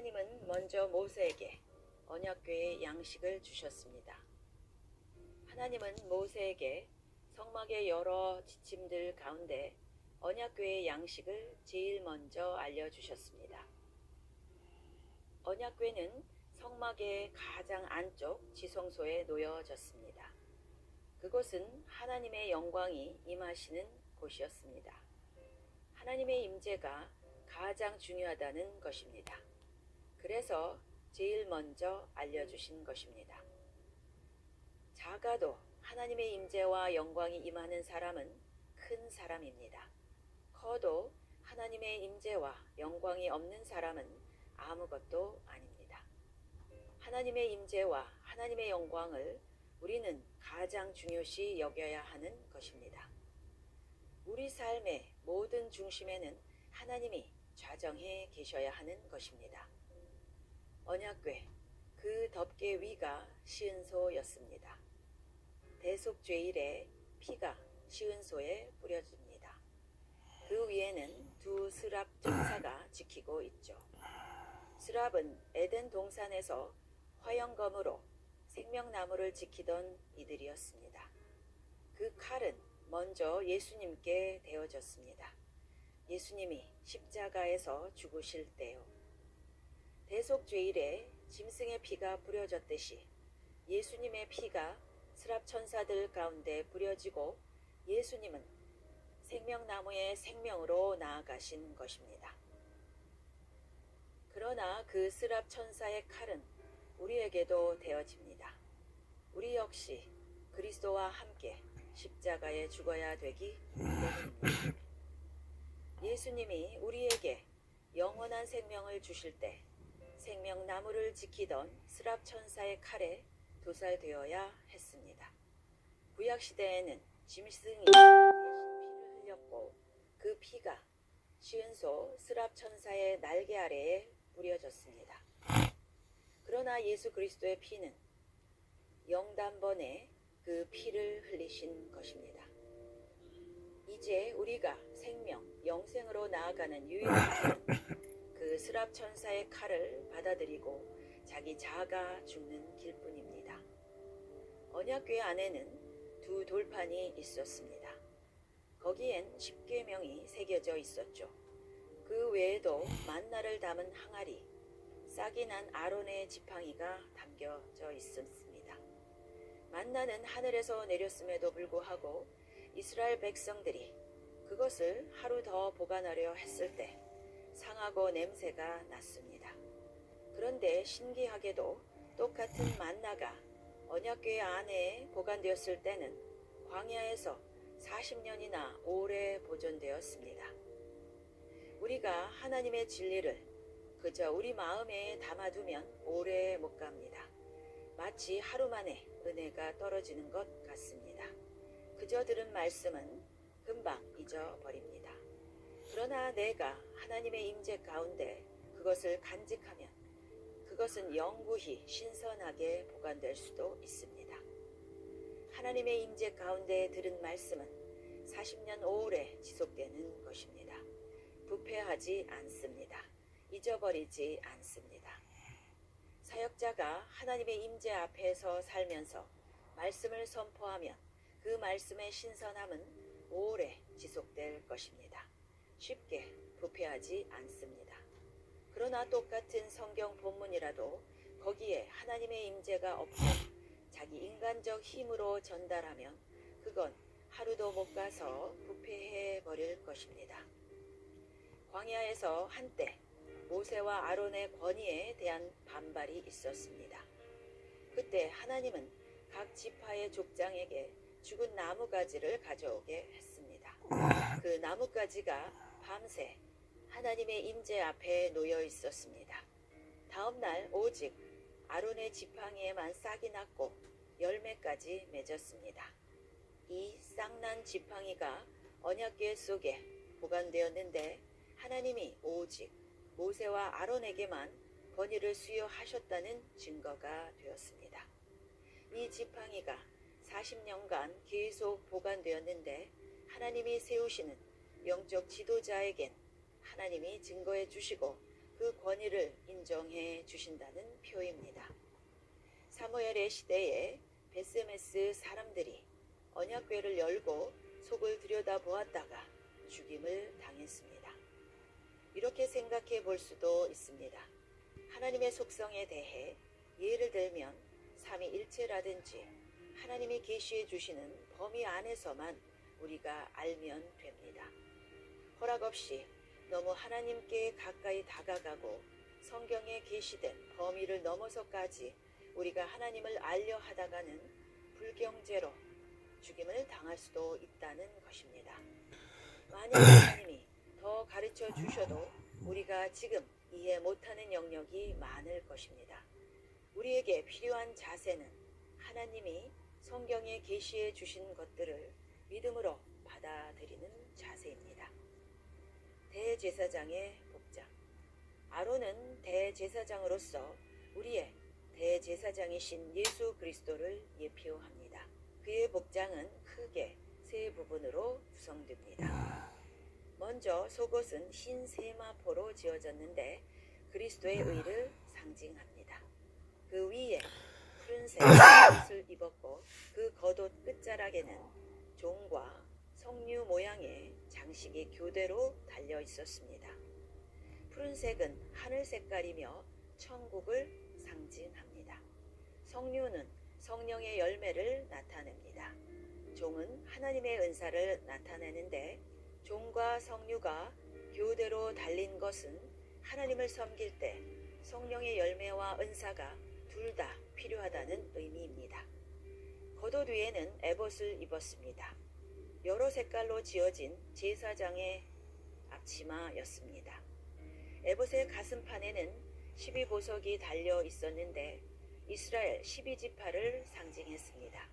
하나님은 먼저 모세에게 언약궤의 양식을 주셨습니다. 하나님은 모세에게 성막의 여러 지침들 가운데 언약궤의 양식을 제일 먼저 알려주셨습니다. 언약궤는 성막의 가장 안쪽 지성소에 놓여졌습니다. 그곳은 하나님의 영광이 임하시는 곳이었습니다. 하나님의 임재가 가장 중요하다는 것입니다. 그래서 제일 먼저 알려주신 것입니다. 작아도 하나님의 임재와 영광이 임하는 사람은 큰 사람입니다. 커도 하나님의 임재와 영광이 없는 사람은 아무것도 아닙니다. 하나님의 임재와 하나님의 영광을 우리는 가장 중요시 여겨야 하는 것입니다. 우리 삶의 모든 중심에는 하나님이 좌정해 계셔야 하는 것입니다. 언약궤, 그 덮개 위가 시은소였습니다. 대속죄일에 피가 시은소에 뿌려집니다. 그 위에는 두 스랍 천사가 지키고 있죠. 스랍은 에덴 동산에서 화영검으로 생명나무를 지키던 이들이었습니다. 그 칼은 먼저 예수님께 대어졌습니다. 예수님이 십자가에서 죽으실 때요. 대속죄일에 짐승의 피가 뿌려졌듯이 예수님의 피가 스랍 천사들 가운데 뿌려지고 예수님은 생명나무의 생명으로 나아가신 것입니다. 그러나 그 스랍 천사의 칼은 우리에게도 대어집니다. 우리 역시 그리스도와 함께 십자가에 죽어야 되기 때문입니다. 예수님이 우리에게 영원한 생명을 주실 때 생명나무를 지키던 스랍 천사의 칼에 도살되어야 했습니다. 구약시대에는 짐승이 대신 피를 흘렸고 그 피가 시은소 스랍 천사의 날개 아래에 뿌려졌습니다. 그러나 예수 그리스도의 피는 영단번에 그 피를 흘리신 것입니다. 이제 우리가 생명, 영생으로 나아가는 유일한 길은 그 스랍 천사의 칼을 받아들이고 자기 자아가 죽는 길뿐입니다. 언약궤 안에는 두 돌판이 있었습니다. 거기엔 십계명이 새겨져 있었죠. 그 외에도 만나를 담은 항아리, 싹이 난 아론의 지팡이가 담겨져 있었습니다. 만나는 하늘에서 내렸음에도 불구하고 이스라엘 백성들이 그것을 하루 더 보관하려 했을 때 상하고 냄새가 났습니다. 그런데 신기하게도 똑같은 만나가 언약궤 안에 보관되었을 때는 광야에서 40년이나 오래 보존되었습니다. 우리가 하나님의 진리를 그저 우리 마음에 담아두면 오래 못 갑니다. 마치 하루 만에 은혜가 떨어지는 것 같습니다. 그저 들은 말씀은 금방 잊어버립니다. 그러나 내가 하나님의 임재 가운데 그것을 간직하면 그것은 영구히 신선하게 보관될 수도 있습니다. 하나님의 임재 가운데 들은 말씀은 40년 오래 지속되는 것입니다. 부패하지 않습니다. 잊어버리지 않습니다. 사역자가 하나님의 임재 앞에서 살면서 말씀을 선포하면 그 말씀의 신선함은 오래 지속될 것입니다. 쉽게 부패하지 않습니다. 그러나 똑같은 성경 본문이라도 거기에 하나님의 임재가 없고 자기 인간적 힘으로 전달하면 그건 하루도 못 가서 부패해 버릴 것입니다. 광야에서 한때 모세와 아론의 권위에 대한 반발이 있었습니다. 그때 하나님은 각 지파의 족장에게 죽은 나뭇가지를 가져오게 했습니다. 그 나뭇가지가 밤새 하나님의 임재 앞에 놓여 있었습니다. 다음 날 오직 아론의 지팡이에만 싹이 났고 열매까지 맺었습니다. 이 싹난 지팡이가 언약궤 속에 보관되었는데 하나님이 오직 모세와 아론에게만 권위를 수여하셨다는 증거가 되었습니다. 이 지팡이가 40년간 계속 보관되었는데 하나님이 세우시는 영적 지도자에겐 하나님이 증거해 주시고 그 그 권위를 인정해 주신다는 표입니다. 사무엘의 시대에 베스메스 사람들이 언약궤를 열고 속을 들여다보았다가 죽임을 당했습니다. 이렇게 생각해 볼 수도 있습니다. 하나님의 속성에 대해 예를 들면 삼위일체라든지 하나님이 계시해 주시는 범위 안에서만 우리가 알면 됩니다. 허락 없이 너무 하나님께 가까이 다가가고 성경에 계시된 범위를 넘어서까지 우리가 하나님을 알려 하다가는 불경죄로 죽임을 당할 수도 있다는 것입니다. 만약 하나님이 더 가르쳐 주셔도 우리가 지금 이해 못하는 영역이 많을 것입니다. 우리에게 필요한 자세는 하나님이 성경에 계시해 주신 것들을 믿음으로 받아들이는 자세입니다. 대제사장의 복장. 아론은 대제사장으로서 우리의 대제사장이신 예수 그리스도를 예표합니다. 그의 복장은 크게 세 부분으로 구성됩니다. 먼저 속옷은 흰 세마포로 지어졌는데 그리스도의 의를 상징합니다. 그 위에 푸른색 옷을 입었고 그 겉옷 끝자락에는 종과 석류 모양의 장식이 교대로 달려 있었습니다. 푸른색은 하늘 색깔이며 천국을 상징합니다. 석류는 성령의 열매를 나타냅니다. 종은 하나님의 은사를 나타내는데 종과 석류가 교대로 달린 것은 하나님을 섬길 때 성령의 열매와 은사가 둘 다 필요하다는 의미입니다. 겉옷 위에는 에봇을 입었습니다. 여러 색깔로 지어진 제사장의 앞치마였습니다. 에봇의 가슴판에는 12보석이 달려 있었는데 이스라엘 12지파를 상징했습니다.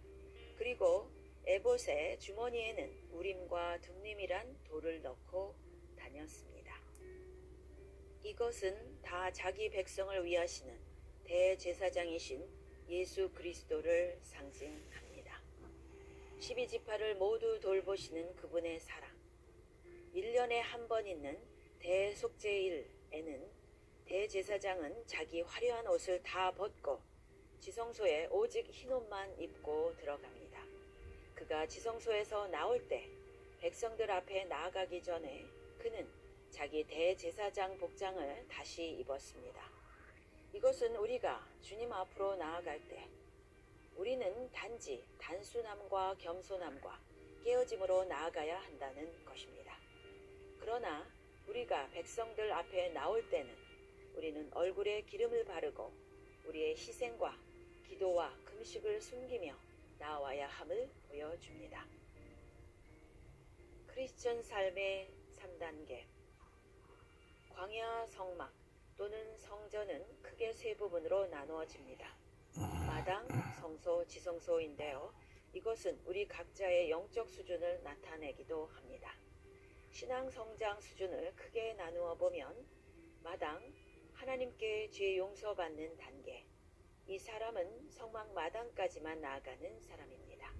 그리고 에봇의 주머니에는 우림과 둠림이란 돌을 넣고 다녔습니다. 이것은 다 자기 백성을 위하시는 대제사장이신 예수 그리스도를 상징합니다. 12지파를 모두 돌보시는 그분의 사랑. 1년에 한 번 있는 대속죄일에는 대제사장은 자기 화려한 옷을 다 벗고 지성소에 오직 흰옷만 입고 들어갑니다. 그가 지성소에서 나올 때 백성들 앞에 나아가기 전에 그는 자기 대제사장 복장을 다시 입었습니다. 이것은 우리가 주님 앞으로 나아갈 때 우리는 단지 단순함과 겸손함과 깨어짐으로 나아가야 한다는 것입니다. 그러나 우리가 백성들 앞에 나올 때는 우리는 얼굴에 기름을 바르고 우리의 희생과 기도와 금식을 숨기며 나와야 함을 보여줍니다. 크리스천 삶의 3단계. 광야 성막 또는 성전은 크게 세 부분으로 나누어집니다. 마당, 성소, 지성소인데요. 이것은 우리 각자의 영적 수준을 나타내기도 합니다. 신앙 성장 수준을 크게 나누어 보면 마당, 하나님께 죄 용서받는 단계. 이 사람은 성막 마당까지만 나아가는 사람입니다.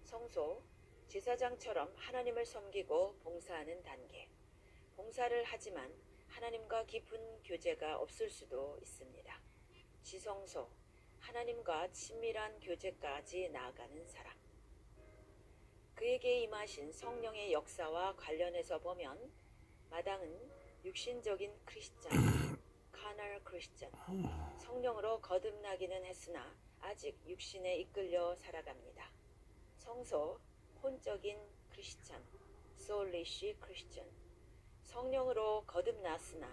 성소, 제사장처럼 하나님을 섬기고 봉사하는 단계. 봉사를 하지만 하나님과 깊은 교제가 없을 수도 있습니다. 지성소, 하나님과 친밀한 교제까지 나아가는 사람. 그에게 임하신 성령의 역사와 관련해서 보면 마당은 육신적인 크리스찬, 카널 크리스찬, 성령으로 거듭나기는 했으나 아직 육신에 이끌려 살아갑니다. 성소, 혼적인 크리스찬, 소울리시 크리스찬, 성령으로 거듭났으나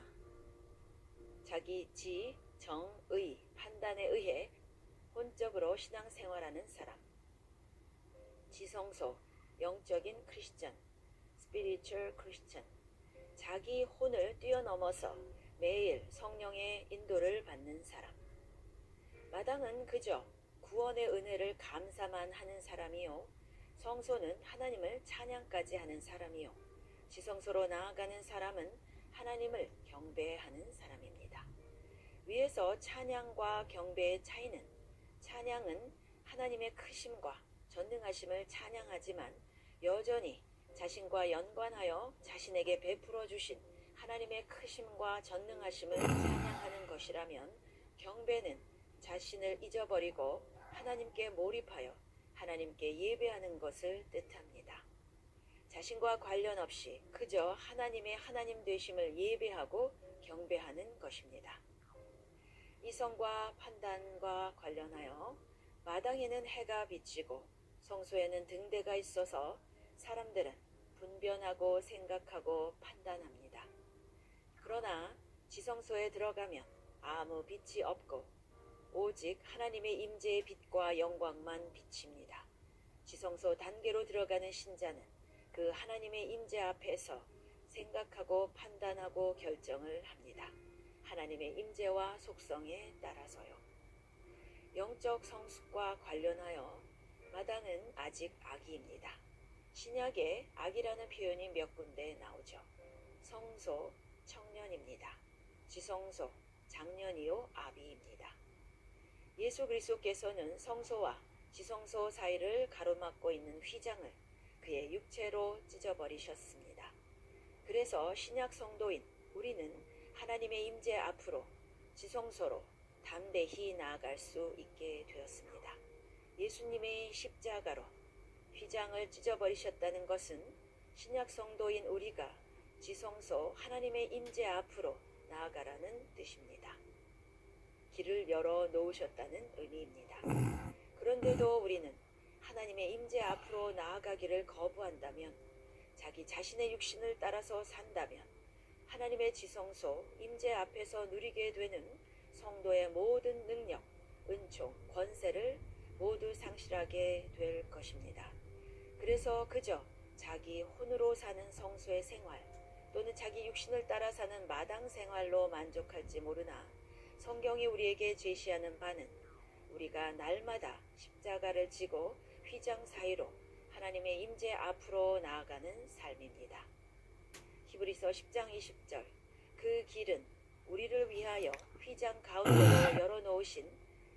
자기 지, 정, 의, 판단에 의해 혼적으로 신앙생활하는 사람. 지성소, 영적인 크리스찬, 스피리추얼 크리스찬, 자기 혼을 뛰어넘어서 매일 성령의 인도를 받는 사람. 마당은 그저 구원의 은혜를 감사만 하는 사람이요, 성소는 하나님을 찬양까지 하는 사람이요, 지성소로 나아가는 사람은 하나님을 경배하는 사람입니다. 위에서 찬양과 경배의 차이는, 찬양은 하나님의 크심과 전능하심을 찬양하지만 여전히 자신과 연관하여 자신에게 베풀어 주신 하나님의 크심과 전능하심을 찬양하는 것이라면, 경배는 자신을 잊어버리고 하나님께 몰입하여 하나님께 예배하는 것을 뜻합니다. 자신과 관련 없이 그저 하나님의 하나님 되심을 예배하고 경배하는 것입니다. 이성과 판단과 관련하여 마당에는 해가 비치고 성소에는 등대가 있어서 사람들은 분별하고 생각하고 판단합니다. 그러나 지성소에 들어가면 아무 빛이 없고 오직 하나님의 임재의 빛과 영광만 비칩니다. 지성소 단계로 들어가는 신자는 그 하나님의 임재 앞에서 생각하고 판단하고 결정을 합니다. 하나님의 임재와 속성에 따라서요. 영적 성숙과 관련하여 마당은 아직 아기입니다. 신약에 아기라는 표현이 몇 군데 나오죠. 성소, 청년입니다. 지성소, 장년이요 아비입니다. 예수 그리스도께서는 성소와 지성소 사이를 가로막고 있는 휘장을 그의 육체로 찢어버리셨습니다. 그래서 신약 성도인 우리는 하나님의 임재 앞으로 지성소로 담대히 나아갈 수 있게 되었습니다. 예수님의 십자가로 휘장을 찢어버리셨다는 것은 신약 성도인 우리가 지성소 하나님의 임재 앞으로 나아가라는 뜻입니다. 길을 열어 놓으셨다는 의미입니다. 그런데도 우리는 하나님의 임재 앞으로 나아가기를 거부한다면, 자기 자신의 육신을 따라서 산다면 하나님의 지성소 임재 앞에서 누리게 되는 성도의 모든 능력, 은총, 권세를 모두 상실하게 될 것입니다. 그래서 그저 자기 혼으로 사는 성소의 생활 또는 자기 육신을 따라 사는 마당 생활로 만족할지 모르나, 성경이 우리에게 제시하는 바는 우리가 날마다 십자가를 지고 휘장 사이로 하나님의 임재 앞으로 나아가는 삶입니다. 히브리서 10장 20절, 그 길은 우리를 위하여 휘장 가운데로 열어놓으신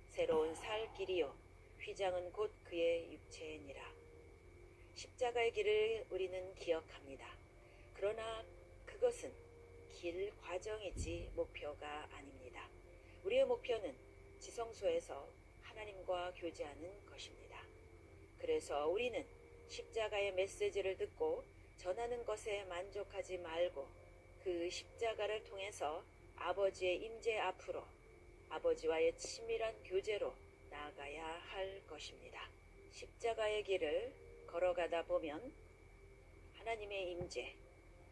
새로운 살 길이요 휘장은 곧 그의 육체니라. 십자가의 길을 우리는 기억합니다. 그러나 그것은 길 과정이지 목표가 아닙니다. 우리의 목표는 지성소에서 하나님과 교제하는 것입니다. 그래서 우리는 십자가의 메시지를 듣고 전하는 것에 만족하지 말고 그 십자가를 통해서 아버지의 임재 앞으로 아버지와의 친밀한 교제로 나아가야 할 것입니다. 십자가의 길을 걸어가다 보면 하나님의 임재,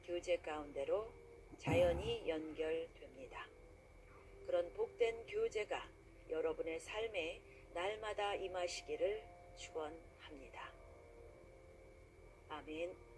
교제 가운데로 자연히 연결됩니다. 그런 복된 교제가 여러분의 삶에 날마다 임하시기를 축원합니다. 아멘.